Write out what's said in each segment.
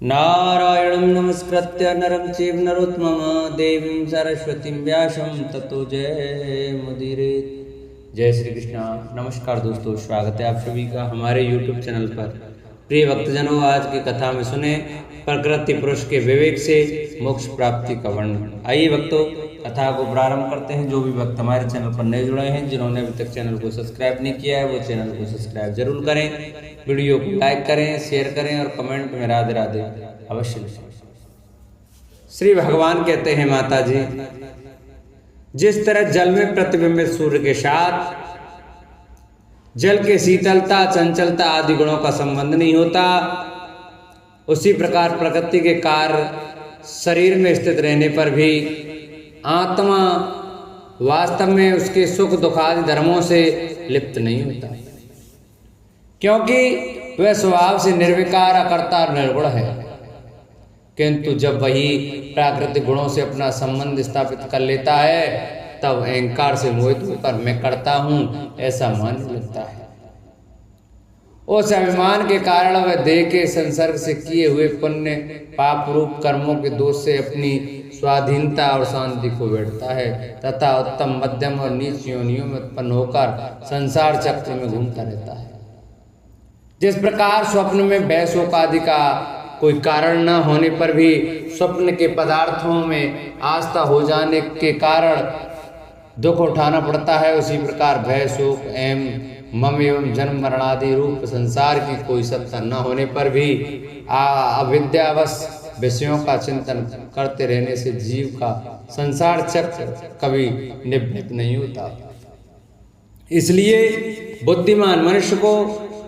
नारायणं नमस्कृत्य नरं चैव नरोत्तमं देवीं सरस्वतीं व्यासं ततो जयमुदीरयेत्। जय श्री कृष्णा। नमस्कार दोस्तों, स्वागत है आप सभी का हमारे YouTube चैनल पर। प्रिय भक्तजनों, आज की कथा में सुने प्रकृति पुरुष के विवेक से मोक्ष प्राप्ति का वर्णन। आइए भक्तों, कथा को प्रारंभ करते हैं। जो भी भक्त हमारे चैनल पर नए जुड़े हैं, जिन्होंने अभी तक चैनल को सब्सक्राइब नहीं किया है, वो चैनल को सब्सक्राइब जरूर करें, वीडियो को लाइक करें, शेयर करें और कमेंट में राधे राधे अवश्य लिखें। श्री भगवान कहते हैं, माता जी, जिस तरह जल में प्रतिबिंबित सूर्य के साथ जल के शीतलता, चंचलता आदि गुणों का संबंध नहीं होता, उसी प्रकार प्रकृति के कार्य शरीर में स्थित रहने पर भी आत्मा वास्तव में उसके सुख दुख आदि धर्मों से लिप्त नहीं होता, क्योंकि वह स्वभाव से निर्विकार, अकर्ता और निर्गुण है। किंतु जब वही प्राकृतिक गुणों से अपना संबंध स्थापित कर लेता है, तब अहंकार से मोहित होकर मैं करता हूं ऐसा मानने लगता है। उस अभिमान के कारण वह देह के संसर्ग से किए हुए पुण्य पाप रूप कर्मों के दोष से अपनी स्वाधीनता और शांति को बैठता है तथा उत्तम, मध्यम और नीच योनियों में उत्पन्न होकर संसार चक्र में घूमता रहता है। जिस प्रकार स्वप्न में भय शोक आदि का कोई कारण न होने पर भी स्वप्न के पदार्थों में आस्था हो जाने के कारण दुख उठाना पड़ता है, उसी प्रकार भय शोक मम एवं जन्म मरण आदि रूप संसार की कोई सत्ता न होने पर भी अविद्यावश विषयों का चिंतन करते रहने से जीव का संसार चक्र कभी निवृत्त नहीं होता। इसलिए बुद्धिमान मनुष्य को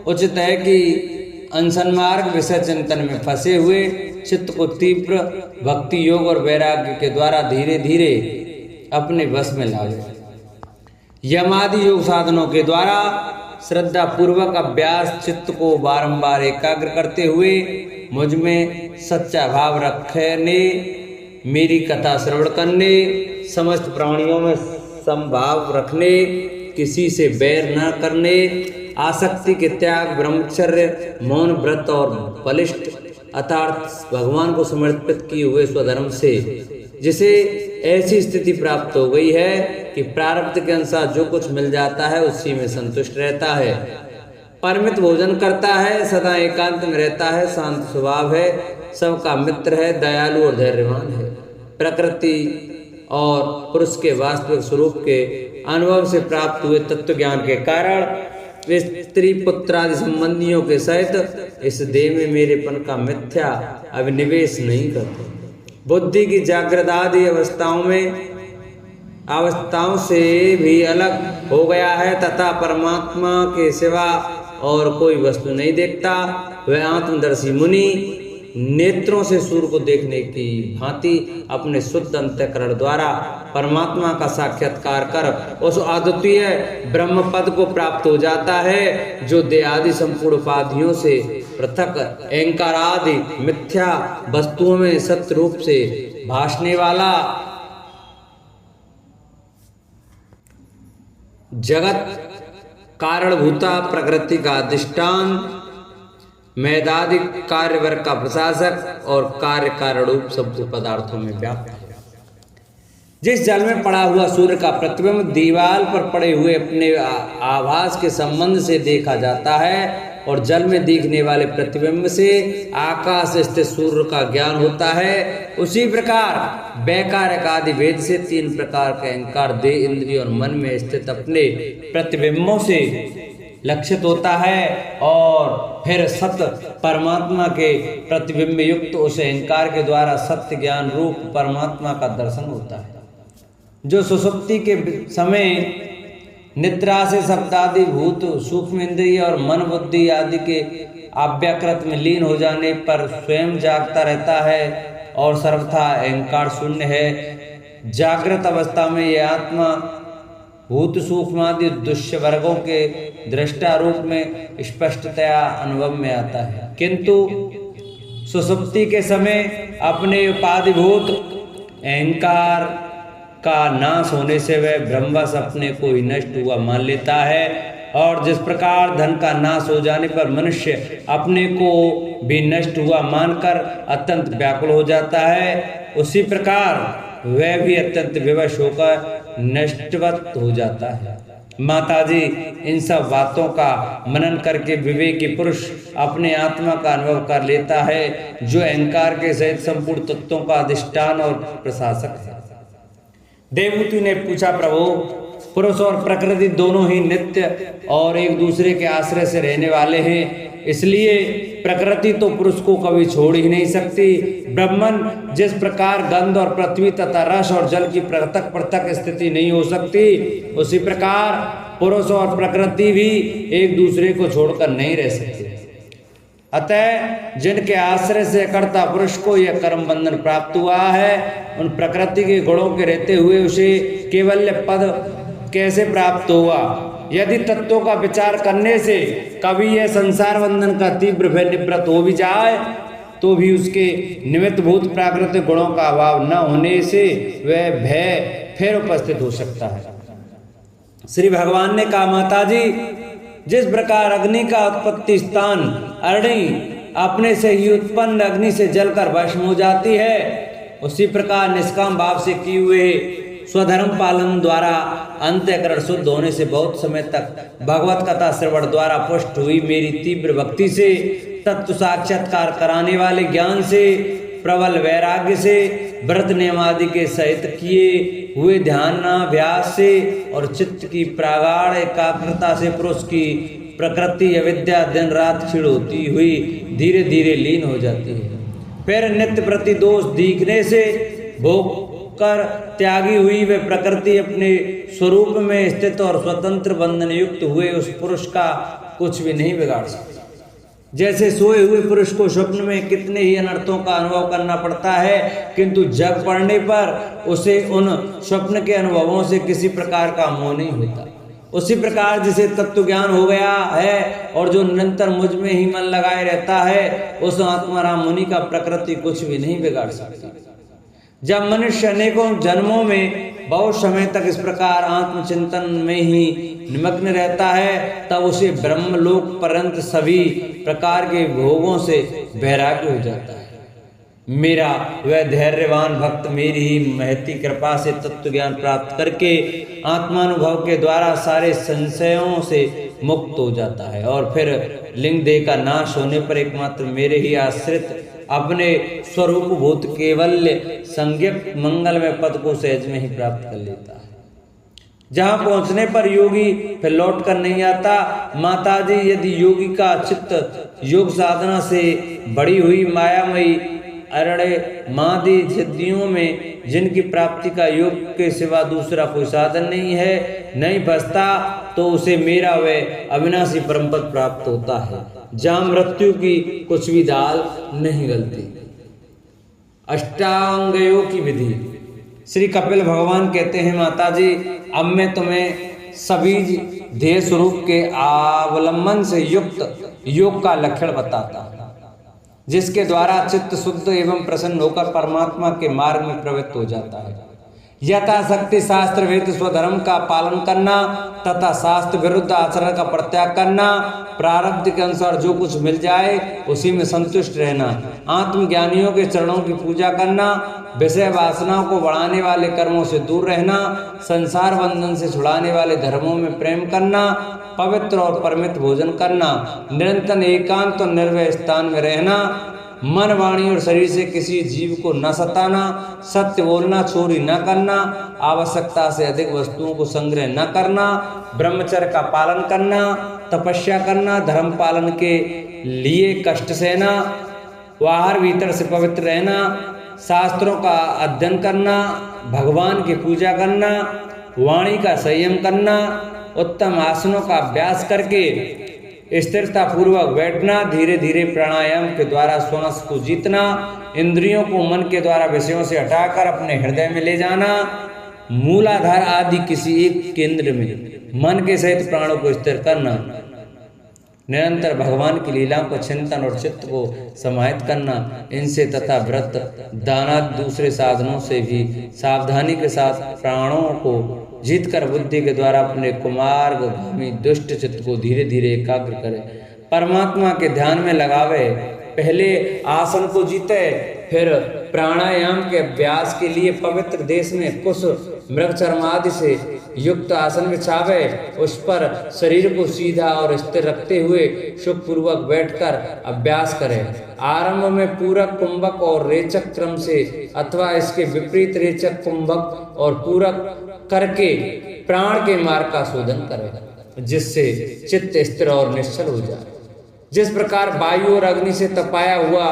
उचित है कि अनसन्मार्ग विषय चिंतन में फंसे हुए चित्त को तीव्र भक्ति योग और वैराग्य के द्वारा धीरे धीरे अपने वश में लावे। यमादि योग साधनों के द्वारा श्रद्धा पूर्वक अभ्यास चित्त को बारंबार एकाग्र करते हुए मुझ में सच्चा भाव रखने, मेरी कथा श्रवण करने, समस्त प्राणियों में समभाव रखने, किसी से बैर न करने, आसक्ति के त्याग, ब्रह्मचर्य, मौन व्रत और बलिष्ठ अर्थात भगवान को समर्पित किए हुए स्वधर्म से जिसे ऐसी स्थिति प्राप्त हो गई है कि प्रारब्ध के अनुसार जो कुछ मिल जाता है उसी में संतुष्ट रहता है, परिमित भोजन करता है, सदा एकांत में रहता है, शांत स्वभाव है, सबका मित्र है, दयालु और धैर्यवान है। प्रकृति और पुरुष के वास्तविक स्वरूप के अनुभव से प्राप्त हुए तत्व ज्ञान के कारण स्त्री पुत्र आदि संबंधियों के सहित इस देह में मेरेपन का मिथ्या अभिनिवेश नहीं करते। बुद्धि की जागृत आदि अवस्थाओं से भी अलग हो गया है तथा परमात्मा के सिवा और कोई वस्तु नहीं देखता। वह आत्मदर्शी मुनि नेत्रों से सूर्य को देखने की भांति अपने शुद्ध अंतःकरण द्वारा परमात्मा का साक्षात्कार कर उस अद्वितीय ब्रह्म पद को प्राप्त हो जाता है, जो देहादि संपूर्ण उपाधियों से पृथक अहंकार आदि मिथ्या वस्तुओं में सत्य रूप से भासने वाला जगत कारणभूता प्रकृति का अधिष्ठान, मैदादिक कार्य वर्ग का प्रशासक और कार्य कारण रूप सब पदार्थों में व्याप्त है। जिस जल में पड़ा हुआ सूर्य का प्रतिबिंब दीवार पर पड़े हुए अपने आभास के संबंध से देखा जाता है और जल में दिखने वाले प्रतिबिंब से आकाश स्थित सूर्य का ज्ञान होता है, उसी प्रकार वैकारक आदि वेद से तीन प्रकार के अहंकार देह, इंद्रिय और मन में स्थित अपने प्रतिबिंबों से लक्षित होता है और फिर सत्य परमात्मा के प्रतिबिंब युक्त उस अहंकार के द्वारा सत्य ज्ञान रूप परमात्मा का दर्शन होता है, जो सुषुप्ति के समय निद्रा से शब्दादि भूत सूक्ष्म इंद्रिय और मन बुद्धि आदि के अव्याकृत में लीन हो जाने पर स्वयं जागता रहता है और सर्वथा अहंकार शून्य है। जागृत अवस्था में यह आत्मा भूत सूक्ष्म आदि दृश्य वर्गों के दृष्टा रूप में स्पष्टतया अनुभव में आता है, किंतु सुषुप्ति के समय अपने उपाधिभूत अहंकार का नाश होने से वह ब्रह्मवश अपने को ही नष्ट हुआ मान लेता है और जिस प्रकार धन का नाश हो जाने पर मनुष्य अपने को भी नष्ट हुआ मानकर अत्यंत व्याकुल हो जाता है, उसी प्रकार वह भी अत्यंत विवश होकर नष्टवत हो जाता है। माताजी, इन सब बातों का मनन करके विवेकी पुरुष अपने आत्मा का अनुभव कर लेता है, जो अहंकार के सहित संपूर्ण तत्वों का अधिष्ठान और प्रशासक है। देवहूति ने पूछा, प्रभु, पुरुष और प्रकृति दोनों ही नित्य और एक दूसरे के आश्रय से रहने वाले हैं, इसलिए प्रकृति तो पुरुष को कभी छोड़ ही नहीं सकती। ब्रह्मन जिस प्रकार गंध और पृथ्वी तथा रस और जल की पृथक पृथक स्थिति नहीं हो सकती, उसी प्रकार पुरुष और प्रकृति भी एक दूसरे को छोड़कर नहीं रह सकती। अतः जिनके आश्रय से कर्ता पुरुष को यह कर्म बंधन प्राप्त हुआ है, उन प्रकृति के गुणों के रहते हुए उसे केवल्य पद कैसे प्राप्त हुआ? यदि तत्वों का विचार करने से कभी यह संसार बंधन का तीव्र भय निवृत्त हो भी जाए, तो भी उसके निमित्त भूत प्राकृतिक गुणों का अभाव न होने से वह भय फिर उपस्थित हो सकता है। श्री भगवान ने कहा, माताजी, जिस प्रकार अग्नि का उत्पत्ति स्थान अरणि अपने से ही उत्पन्न अग्नि से जलकर भस्म हो जाती है, उसी प्रकार निष्काम भाव से किए हुए स्वधर्म पालन द्वारा अंतःकरण शुद्ध होने से बहुत समय तक भगवत कथा श्रवण द्वारा पुष्ट हुई मेरी तीव्र भक्ति से, तत्व साक्षात्कार कराने वाले ज्ञान से, प्रबल वैराग्य से, व्रत नियम आदि के सहित किए हुए ध्यानाभ्यास से और चित्त की प्रागाढ़ एकाग्रता से पुरुष की प्रकृति अविद्या दिन रात क्षीण होती हुई धीरे धीरे लीन हो जाती है। फिर नित्य प्रति दोष दिखने से भोग कर त्यागी हुई वे प्रकृति अपने स्वरूप में स्थित और स्वतंत्र बंधन युक्त हुए उस पुरुष का कुछ भी नहीं बिगाड़ सकती। जैसे सोए हुए पुरुष को स्वप्न में कितने ही अनर्थों का अनुभव करना पड़ता है, किंतु जग पड़ने पर उसे उन स्वप्न के अनुभवों से किसी प्रकार का मोह नहीं होता, उसी प्रकार जिसे तत्व ज्ञान हो गया है और जो निरंतर मुझ में ही मन लगाए रहता है, उस आत्माराम मुनि का प्रकृति कुछ भी नहीं बिगाड़ सकती। जब मनुष्य अनेकों जन्मों में बहुत समय तक इस प्रकार आत्मचिंतन में ही निमग्न रहता है, तब उसे ब्रह्मलोक पर्यंत सभी प्रकार के भोगों से वैराग्य हो जाता है। मेरा वह धैर्यवान भक्त मेरी ही महती कृपा से तत्व ज्ञान प्राप्त करके आत्मानुभव के द्वारा सारे संशयों से मुक्त हो जाता है और फिर लिंग देह का नाश होने पर एकमात्र मेरे ही आश्रित अपने स्वरूप भूत केवल्य संज्ञक मंगलमय पद को सहज में ही प्राप्त कर लेता है। जहां पहुंचने पर योगी फिर लौट कर नहीं आता। माताजी, यदि योगी का चित्त योग साधना से बड़ी हुई मायामयी अरण्य मादि सिद्धियों में जिनकी प्राप्ति का योग के सिवा दूसरा कोई साधन नहीं है, नहीं बसता, तो उसे मेरा वह अविनाशी परम पद प्राप्त होता है, जहाँ मृत्यु की कुछ भी दाल नहीं गलती। अष्टांग योग की विधि। श्री कपिल भगवान कहते हैं, माताजी, अब मैं तुम्हें सभी ध्येय स्वरूप के अवलंबन से युक्त योग का लक्षण बताता हूँ, जिसके द्वारा चित्त शुद्ध एवं प्रसन्न होकर परमात्मा के मार्ग में प्रवृत्त हो जाता है। यथाशक्ति शास्त्र वेद स्वधर्म का पालन करना तथा शास्त्र विरुद्ध आचरण का परित्याग करना, प्रारब्ध के अनुसार जो कुछ मिल जाए उसी में संतुष्ट रहना, आत्मज्ञानियों के चरणों की पूजा करना, विषय वासनाओं को बढ़ाने वाले कर्मों से दूर रहना, संसार बंधन से छुड़ाने वाले धर्मों में प्रेम करना, पवित्र और परमित भोजन करना, निरंतर एकांत और निर्भय स्थान में रहना, मन वाणी और शरीर से किसी जीव को न सताना, सत्य बोलना, चोरी न करना, आवश्यकता से अधिक वस्तुओं को संग्रह न करना, ब्रह्मचर्य का पालन करना, तपस्या करना, धर्म पालन के लिए कष्ट सहना, बाहर भीतर से पवित्र रहना, शास्त्रों का अध्ययन करना, भगवान की पूजा करना, वाणी का संयम करना, उत्तम आसनों का अभ्यास करके स्थिरता पूर्वक बैठना, धीरे धीरे प्राणायाम के द्वारा स्वमनस को जीतना, इंद्रियों को मन के द्वारा विषयों से हटाकर अपने हृदय में ले जाना, मूलाधार आदि किसी एक केंद्र में मन के सहित प्राणों को स्थिर करना, निरंतर भगवान की लीलाओं को चिंतन और चित्त को समाहित करना, इनसे तथा व्रत दानाद दूसरे साधनों से भी सावधानी के साथ प्राणों को जीतकर बुद्धि के द्वारा अपने कुमार्गामी दुष्ट चित्त को धीरे धीरे एकाग्र करे, परमात्मा के ध्यान में लगावे। पहले आसन को जीते, फिर प्राणायाम के अभ्यास के लिए पवित्र देश में कुश मृग चर्मादि से युक्त आसन बिछावे। उस पर शरीर को सीधा और स्थिर रखते हुए सुखपूर्वक बैठकर अभ्यास करें। आरंभ में पूरक, कुंभक और रेचक क्रम से अथवा इसके विपरीत रेचक, कुंभक और पूरक करके प्राण के मार्ग का शोधन करें, जिससे चित्त स्थिर और निश्चल हो जाए। जिस प्रकार वायु और अग्नि से तपाया हुआ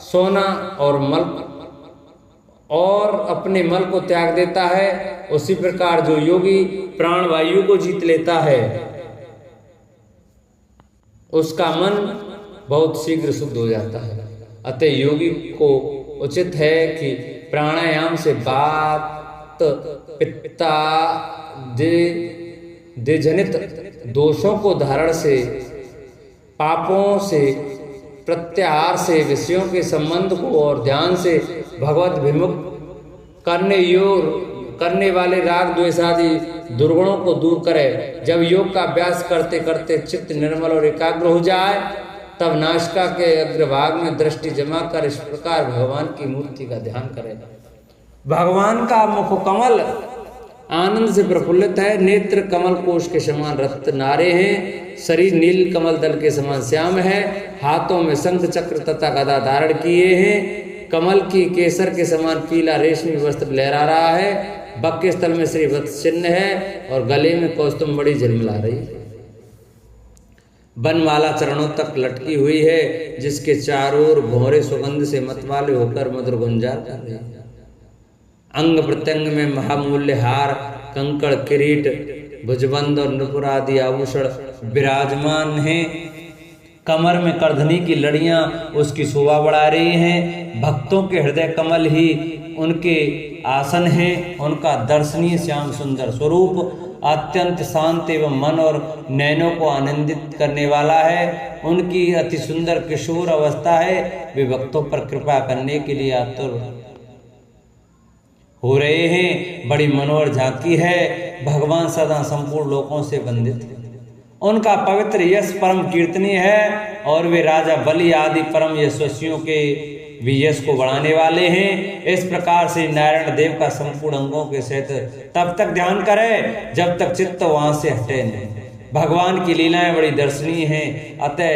सोना और मल और अपने मल को त्याग देता है, उसी प्रकार जो योगी प्राण वायु को जीत लेता है, उसका मन बहुत शीघ्र शुद्ध हो जाता है। अतः योगी को उचित है कि प्राणायाम से वात, पित्ता जनित दोषों को धारण से, पापों से, प्रत्याहार से, विषयों के संबंध को और ध्यान से भगवत विमुख करने वाले राग द्वेष आदि दुर्गुणों को दूर करे। जब योग का अभ्यास करते करते चित्त निर्मल और एकाग्र हो जाए, तब नासिका के अग्रभाग में दृष्टि जमा कर इस प्रकार भगवान की मूर्ति का ध्यान करे। भगवान का मुख कमल आनंद से प्रफुल्लित है, नेत्र कमल कोश के समान रत्न नारे हैं, शरीर नील कमल दल के समान श्याम है, हाथों में शंख चक्र तथा गदा धारण किए हैं, कमल की केसर के समान पीला रेशमी वस्त्र लहरा रहा है, बक के स्थल में श्री वत्स चिन्ह है और गले में कौस्तुम बड़ी झिलमिला रही है। बनमाला चरणों तक लटकी हुई है, जिसके चारों ओर भौरे सुगंध से मतवाले होकर मधुर गुंजार कर रही है। अंग प्रत्यंग में महामूल्य हार, कंकड़, किरीट, भुजबंद और नुपुर आदि आभूषण विराजमान हैं। कमर में करधनी की लड़ियां उसकी शोभा बढ़ा रही हैं। भक्तों के हृदय कमल ही उनके आसन हैं। उनका दर्शनीय श्याम सुंदर स्वरूप अत्यंत शांत एवं मन और नैनों को आनंदित करने वाला है। उनकी अति सुंदर किशोर अवस्था है। वे भक्तों पर कृपा करने के लिए आतुर हो रहे हैं। बड़ी मनोहर झांकी है। भगवान सदा संपूर्ण लोकों से वंदित है। उनका पवित्र यश परम कीर्तनीय है और वे राजा बलि आदि परम यशस्वियों के भी यश को बढ़ाने वाले हैं। इस प्रकार से नारायण देव का संपूर्ण अंगों के सहित तब तक ध्यान करे जब तक चित्त वहां से हटे नहीं। भगवान की लीलाएं बड़ी दर्शनीय हैं। अतः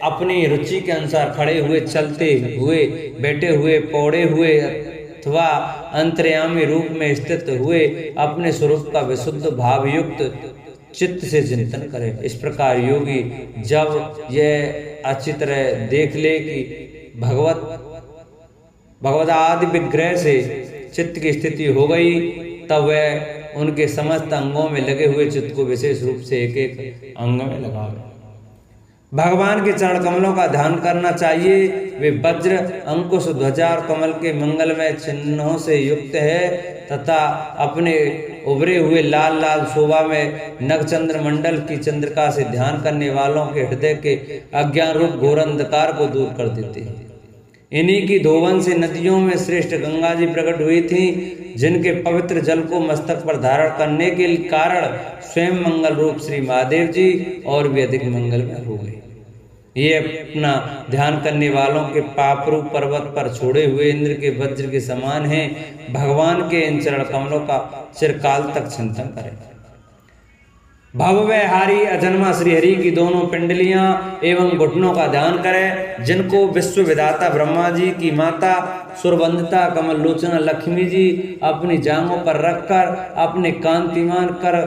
अपनी रुचि के अनुसार खड़े हुए, चलते हुए, बैठे हुए, पौड़े हुए अथवा अंतर्यामी रूप में स्थित हुए अपने स्वरूप का विशुद्ध भाव युक्त चित्त से चिंतन करे। इस प्रकार योगी जब यह अच्छी तरह देख ले कि भगवत आदि विग्रह से चित्त की स्थिति हो गई, तब वह उनके समस्त अंगों में लगे हुए चित्त को विशेष रूप से एक एक अंग में लगावे। भगवान के चरण कमलों का ध्यान करना चाहिए। वे वज्र, अंकुश, ध्वजा और कमल के मंगलमय चिन्हों से युक्त है तथा अपने उभरे हुए लाल लाल शोभा में नगचंद्र मंडल की चंद्रिका से ध्यान करने वालों के हृदय के अज्ञान रूप घोर अंधकार को दूर कर देते हैं। इन्हीं की धोवन से नदियों में श्रेष्ठ गंगा जी प्रकट हुई थी, जिनके पवित्र जल को मस्तक पर धारण करने के कारण स्वयं मंगल रूप श्री महादेव जी और भी अधिक मंगलमय हो गए। ये अपना ध्यान करने वालों के पाप रूप पर्वत पर छोड़े हुए इंद्र के वज्र के समान हैं। भगवान के इन चरण कमलों का चिरकाल तक चिंतन करें। भवभयहारी अजन्मा श्रीहरि की दोनों पिंडलियां एवं घुटनों का ध्यान करें, जिनको विश्व विधाता ब्रह्मा जी की माता सुरवंदिता कमल लोचना लक्ष्मी जी अपनी जांघों पर रखकर अपने कांतिमान कर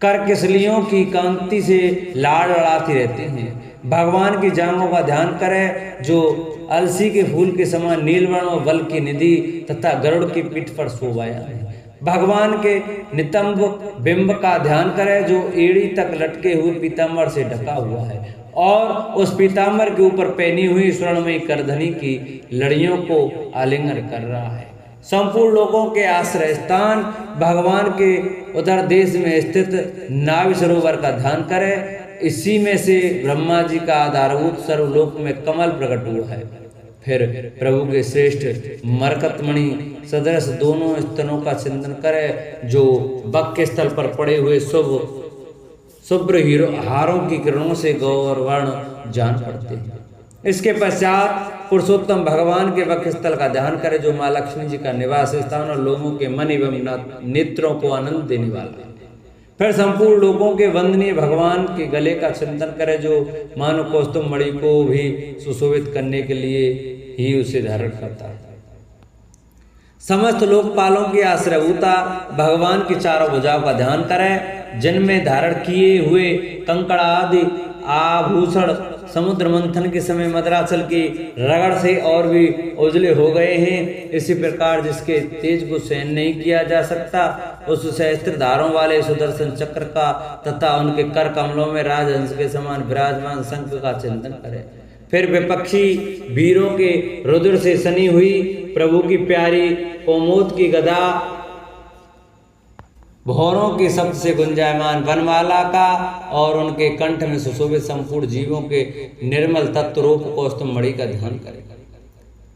किसलियों की कांति से लाड़ लड़ाती रहती हैं। भगवान की जांघों का ध्यान करें, जो अलसी के फूल के समान नीलवर्ण और बल की निधि तथा गरुड़ की पीठ पर शोभाया है। भगवान के नितंब बिंब का ध्यान करें, जो एड़ी तक लटके हुए पीताम्बर से ढका हुआ है और उस पीताम्बर के ऊपर पहनी हुई स्वर्णमयी करधनी की लड़ियों को आलिंगन कर रहा है। संपूर्ण लोगों के आश्रय स्थान भगवान के उदर देश में स्थित नाभि सरोवर का ध्यान करें। इसी में से ब्रह्मा जी का आधारभूत सर्वलोक में कमल प्रकट हुआ है। फिर प्रभु के श्रेष्ठ मरकतमणि सदृश दोनों स्तनों का चिंतन करे, जो बक के स्थल पर पड़े हुए शुभ्र हारों की किरणों से गौर वर्ण जान पड़ते हैं। इसके पश्चात पुरुषोत्तम भगवान के वक्ष स्थल का ध्यान करें, जो माँ लक्ष्मी जी का निवास स्थान और लोगों के मन एवं नेत्रों को आनंद देने वाला है। फिर संपूर्ण लोगों के वंदनीय भगवान के गले का चिंतन करें, जो मानो कौस्तुभ मणि को भी सुशोभित करने के लिए ही उसे धारण करता है। समस्त लोकपालों की आश्रयभूता भगवान की चारों भुजाओं का ध्यान करें, जिनमें धारण किए हुए कंकड़ आदि आभूषण समुद्र मंथन के समय मदराचल की रगड़ से और भी उजले हो गए हैं। इसी प्रकार जिसके तेज को सहन नहीं किया जा सकता, उस सहस्त्र धारों वाले सुदर्शन चक्र का तथा उनके कर कमलों में राजहंस के समान विराजमान शंख का चिंतन करें। फिर विपक्षी वीरों के रुद्र से सनी हुई प्रभु की प्यारी कोमोद की गदा, भौरों के शब्द से गुंजायमान वनमाला का और उनके कंठ में सुशोभित संपूर्ण जीवों के निर्मल तत्व रूप कौस्तुभ मणि का ध्यान करें।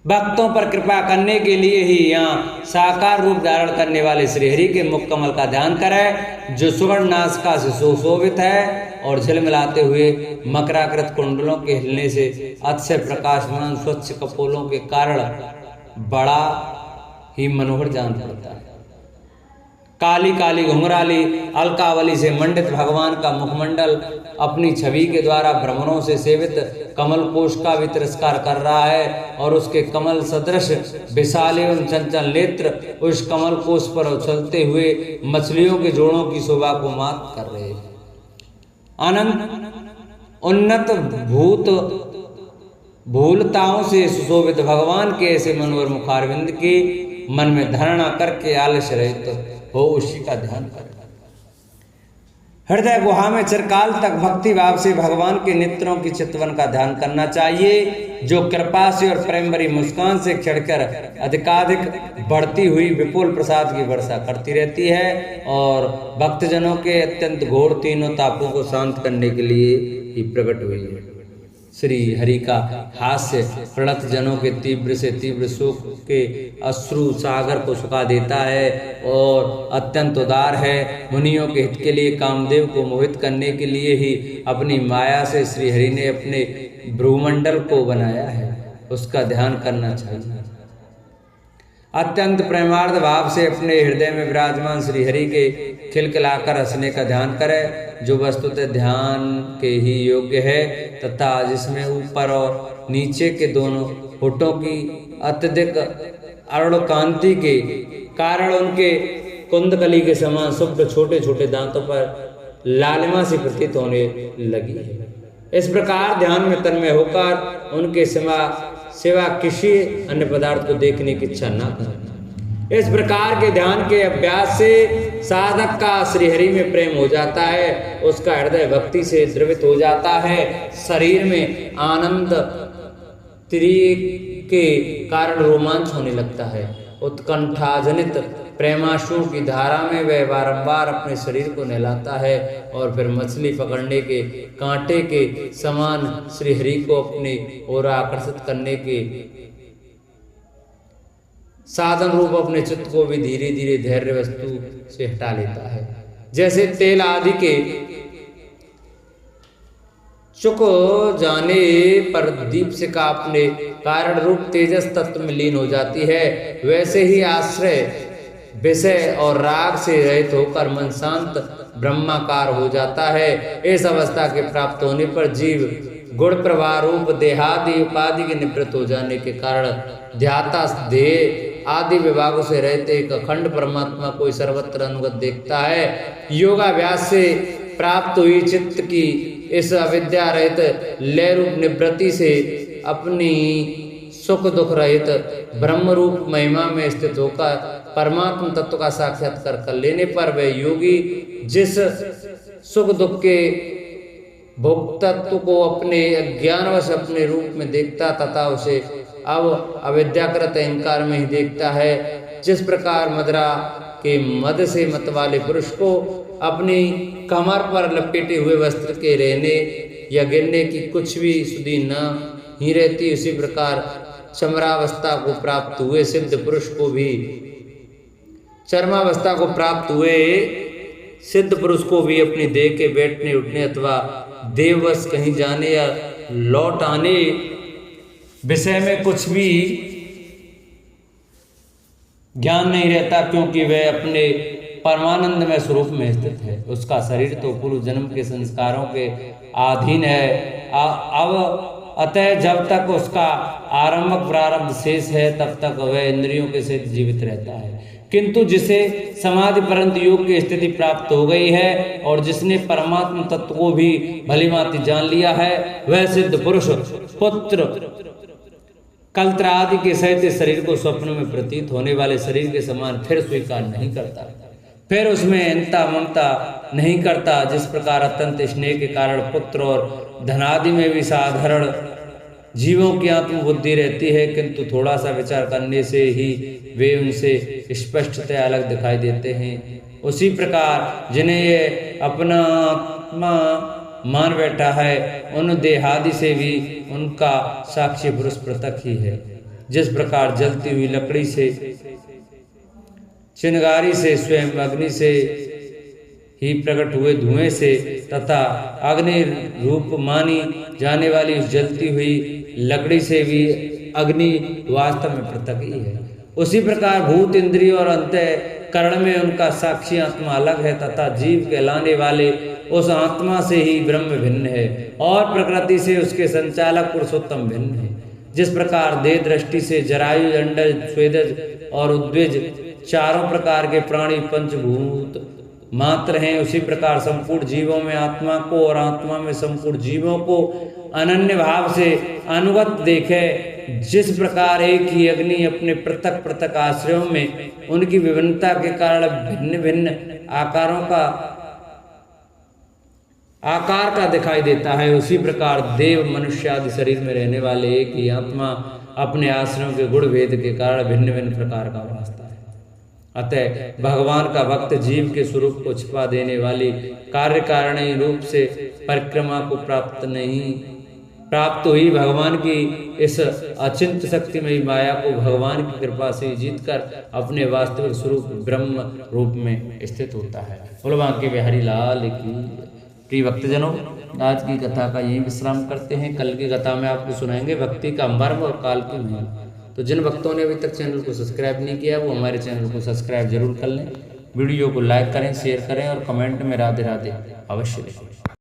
भक्तों पर कृपा करने के लिए ही यहाँ साकार रूप धारण करने वाले श्रीहरि के मुख कमल का ध्यान करें, जो सुवर्ण नासिका से सुशोभित है और झिलमिलाते हुए मकराकृत कुंडलों के हिलने से अतिशय प्रकाशमान स्वच्छ कपोलों के कारण बड़ा ही मनोहर जान पड़ता है। काली काली घुंघराली अलकावली से मंडित भगवान का मुखमंडल अपनी छवि के द्वारा भ्रमरों से सेवित कमल कोश का भी तिरस्कार कर रहा है, और उसके कमल सदृश विशाल एवं चंचल नेत्र उस कमल कोश पर उछलते हुए मछलियों के जोड़ों की शोभा को मात कर रहे हैं। अनंत उन्नत भूलताओं से सुशोभित भगवान के ऐसे मनोहर मुखारविंद की मन में धारणा करके आलस्य रहित हो उसी का ध्यान करें। हृदय गुहा में चिरकाल तक भक्ति भाव से भगवान के नेत्रों की चितवन का ध्यान करना चाहिए, जो कृपा से और प्रेम भरी मुस्कान से खिड़कर अधिकाधिक बढ़ती हुई विपुल प्रसाद की वर्षा करती रहती है और भक्तजनों के अत्यंत घोर तीनों तापों को शांत करने के लिए ही प्रकट हुई है। श्री हरि का हास्य प्रणत जनों के तीव्र से तीव्र शोक के अश्रु सागर को सुखा देता है और अत्यंत उदार है। मुनियों के हित के लिए कामदेव को मोहित करने के लिए ही अपनी माया से श्री हरि ने अपने भ्रूमंडल को बनाया है, उसका ध्यान करना चाहिए। अत्यंत प्रेमार्थ भाव से अपने हृदय में विराजमान श्री हरि के खिलखिलाकर हंसने का ध्यान करें, जो वस्तुतः ध्यान के ही योग्य है तथा जिसमें ऊपर और नीचे के दोनों होठों की अत्यधिक अरुण कांति के कारण उनके कुंदकली के समान शुभ्र छोटे छोटे दांतों पर लालिमा सी प्रतीत होने लगी है। इस प्रकार ध्यान में तन्मय होकर उनके सिवा किसी अन्य पदार्थ को देखने की इच्छा न करें। इस प्रकार के ध्यान के अभ्यास से साधक का श्रीहरि में प्रेम हो जाता है, उसका हृदय भक्ति से द्रवित हो जाता है, शरीर में आनंद तिरिय के कारण रोमांच होने लगता है। उत्कंठाजनित प्रेमाश्रुओं की धारा में वह बारंबार अपने शरीर को नहलाता है और फिर मछली पकड़ने के कांटे के समान श्रीहरि को अपनी ओर आकर्षित करने के साधन रूप अपने चित्त को भी धीरे धीरे धैर्य वस्तु से हटा लेता है। जैसे तेल आदि के चुक जाने पर दीप से का अपने कारण रूप तेजस तत्व में लीन हो जाती है, वैसे ही आश्रय विषय और राग से रहित होकर मन शांत ब्रह्माकार हो जाता है। इस अवस्था के प्राप्त होने पर जीव गुण प्रवाह रूप देहादि उपाधि के निवृत्त हो जाने के कारण ध्याता देह आदि विभागों से रहते एक अखंड परमात्मा को सर्वत्र अनुगत देखता है। योगाभ्यास से प्राप्त हुई चित्त की इस अविद्या रहित लय रूप निवृत्ति से अपनी सुख दुख रहित ब्रह्म रूप महिमा में स्थित होकर परमात्मा तत्व का साक्षात्कार कर लेने पर वह योगी जिस सुख दुख के भोक्तत्व को अपने ज्ञानवश अपने रूप में देखता तथा उसे अब अविद्याकृत अहंकार में ही देखता है। जिस प्रकार मदिरा के मद से मत वाले पुरुष को अपनी कमर पर लपेटे हुए वस्त्र के रहने या गिरने की कुछ भी सुधि न ही रहती। उसी प्रकार चमरावस्था को प्राप्त हुए सिद्ध पुरुष को भी चरमावस्था को प्राप्त हुए सिद्ध पुरुष को भी अपनी देह के बैठने उठने अथवा देववश कहीं जाने या लौट आने विषय में कुछ भी ज्ञान नहीं रहता, क्योंकि वह अपने परमानंद में स्वरूप में स्थित है। उसका शरीर तो पूर्व जन्म के संस्कारों के अधीन है। अब अतः जब तक उसका आरंभक प्रारब्ध शेष है तब तक वह इंद्रियों के साथ जीवित रहता है। किंतु जिसे समाधि परंत योग की स्थिति प्राप्त हो गई है और जिसने परमात्मा तत्व को भी भलीभांति जान लिया है, वह सिद्ध पुरुष पुत्र कल्त्र आदि के सहित शरीर को स्वप्न में प्रतीत होने वाले शरीर के समान फिर स्वीकार नहीं करता, फिर उसमें अहंता ममता नहीं करता। जिस प्रकार अत्यंत स्नेह के कारण पुत्र और धनादि में भी साधारण जीवों की आत्मबुद्धि रहती है, किंतु थोड़ा सा विचार करने से ही वे उनसे स्पष्टतः अलग दिखाई देते हैं, उसी प्रकार जिन्हें ये अपना आत्मा मान बैठा है, उन देहादि से भी उनका साक्षी पुरुष पृथक ही है। जिस प्रकार जलती हुई लकड़ी से, चिंगारी से, स्वयं अग्नि से ही प्रकट हुए धुएं से तथा अग्नि रूप मानी जाने वाली उस जलती हुई लकड़ी से भी अग्नि वास्तव में पृथक ही है, उसी प्रकार भूत इंद्रिय और अंतःकरण में उनका साक्षी आत्मा अलग है तथा जीव कहलाने वाले उस आत्मा से ही ब्रह्म भिन्न है और प्रकृति से उसके संचालक पुरुषोत्तम भिन्न है। जिस प्रकार देह दृष्टि से जरायु, अंडज, स्वेदज और उद्विज चारों प्रकार के प्राणी पंचभूत मात्र हैं, उसी प्रकार संपूर्ण जीवों में आत्मा को और आत्मा में संपूर्ण जीवों को अनन्य भाव से अनुगत देखे। जिस प्रकार एक ही अग्नि अपने पृथक पृथक आश्रयों में उनकी विभिन्नता के कारण भिन्न भिन्न आकार का दिखाई देता है, उसी प्रकार देव मनुष्य आदि शरीर में रहने वाले एक ही आत्मा अपने आश्रयों के गुण भेद के कारण भिन्न भिन्न प्रकार का वास्ता है। अतः भगवान का भक्त जीव के स्वरूप को छिपा देने वाली कार्य कारणीय रूप से परिक्रमा को प्राप्त हुई भगवान की इस अचिंत शक्तिमयी माया को भगवान की कृपा से जीतकर अपने वास्तविक स्वरूप ब्रह्म रूप में स्थित होता है। बोलो बांके बिहारी लाल की। प्रिय भक्तजनों, आज की कथा का यही विश्राम करते हैं। कल की कथा में आपको सुनाएंगे भक्ति का मर्म और काल की महिमा। तो जिन भक्तों ने अभी तक चैनल को सब्सक्राइब नहीं किया वो हमारे चैनल को सब्सक्राइब जरूर कर लें, वीडियो को लाइक करें, शेयर करें और कमेंट में राधे राधे अवश्य लिखें।